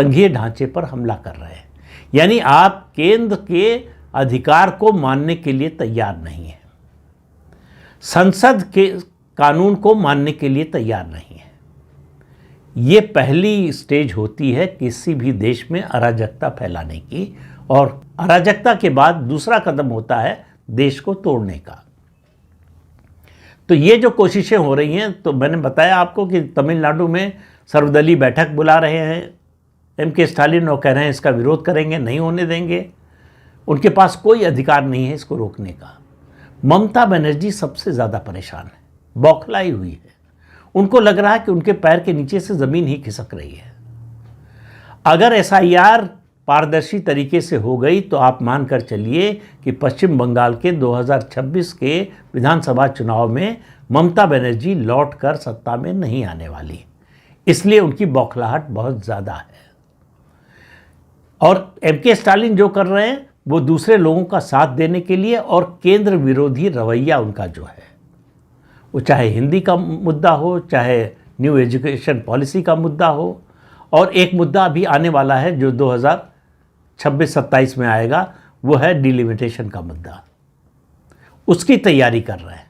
संघीय ढांचे पर हमला कर रहे हैं। यानी आप केंद्र के अधिकार को मानने के लिए तैयार नहीं है, संसद के कानून को मानने के लिए तैयार नहीं है। ये पहली स्टेज होती है किसी भी देश में अराजकता फैलाने की, और अराजकता के बाद दूसरा कदम होता है देश को तोड़ने का। तो ये जो कोशिशें हो रही हैं, तो मैंने बताया आपको कि तमिलनाडु में सर्वदलीय बैठक बुला रहे हैं एम.के. स्टालिन, और कह रहे हैं इसका विरोध करेंगे, नहीं होने देंगे। उनके पास कोई अधिकार नहीं है इसको रोकने का। ममता बनर्जी सबसे ज़्यादा परेशान है, बौखलाई हुई है। उनको लग रहा है कि उनके पैर के नीचे से ज़मीन ही खिसक रही है। अगर एसआईआर पारदर्शी तरीके से हो गई तो आप मानकर चलिए कि पश्चिम बंगाल के 2026 के विधानसभा चुनाव में ममता बनर्जी लौटकर सत्ता में नहीं आने वाली, इसलिए उनकी बौखलाहट बहुत ज़्यादा है। और एम.के. स्टालिन जो कर रहे हैं वो दूसरे लोगों का साथ देने के लिए, और केंद्र विरोधी रवैया उनका जो है, वो चाहे हिंदी का मुद्दा हो, चाहे न्यू एजुकेशन पॉलिसी का मुद्दा हो, और एक मुद्दा अभी आने वाला है जो 2026-27 में आएगा, वो है डिलिमिटेशन का मुद्दा। उसकी तैयारी कर रहे हैं।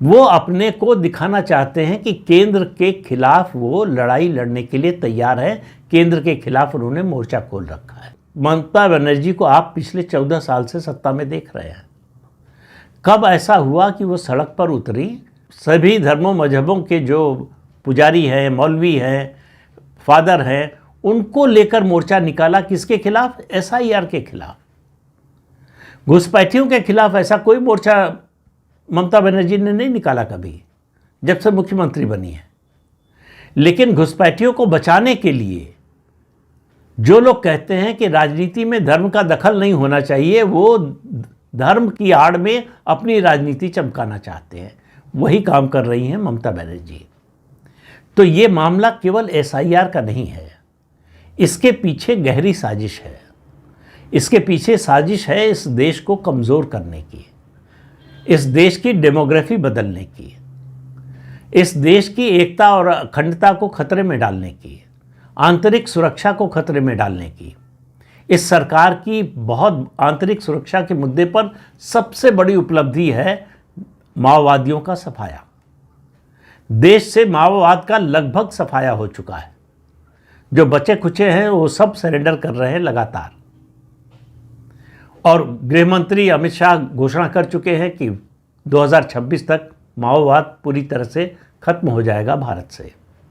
वो अपने को दिखाना चाहते हैं कि केंद्र के खिलाफ वो लड़ाई लड़ने के लिए तैयार है। केंद्र के खिलाफ उन्होंने मोर्चा खोल रखा है। ममता बनर्जी को आप पिछले 14 साल से सत्ता में देख रहे हैं। कब ऐसा हुआ कि वो सड़क पर उतरी? सभी धर्मों मजहबों के जो पुजारी हैं, मौलवी हैं, फादर हैं, उनको लेकर मोर्चा निकाला। किसके खिलाफ? एसआईआर के खिलाफ। घुसपैठियों के खिलाफ ऐसा कोई मोर्चा ममता बनर्जी ने नहीं निकाला कभी, जब से मुख्यमंत्री बनी है। लेकिन घुसपैठियों को बचाने के लिए जो लोग कहते हैं कि राजनीति में धर्म का दखल नहीं होना चाहिए, वो धर्म की आड़ में अपनी राजनीति चमकाना चाहते हैं। वही काम कर रही हैं ममता बनर्जी। तो ये मामला केवल एसआईआर का नहीं है, इसके पीछे गहरी साजिश है। इसके पीछे साजिश है इस देश को कमज़ोर करने की, इस देश की डेमोग्राफी बदलने की, इस देश की एकता और अखंडता को खतरे में डालने की, आंतरिक सुरक्षा को खतरे में डालने की। इस सरकार की बहुत आंतरिक सुरक्षा के मुद्दे पर सबसे बड़ी उपलब्धि है माओवादियों का सफाया। देश से माओवाद का लगभग सफाया हो चुका है। जो बचे खुचे हैं वो सब सरेंडर कर रहे हैं लगातार। और गृह मंत्री अमित शाह घोषणा कर चुके हैं कि 2026 तक माओवाद पूरी तरह से खत्म हो जाएगा भारत से।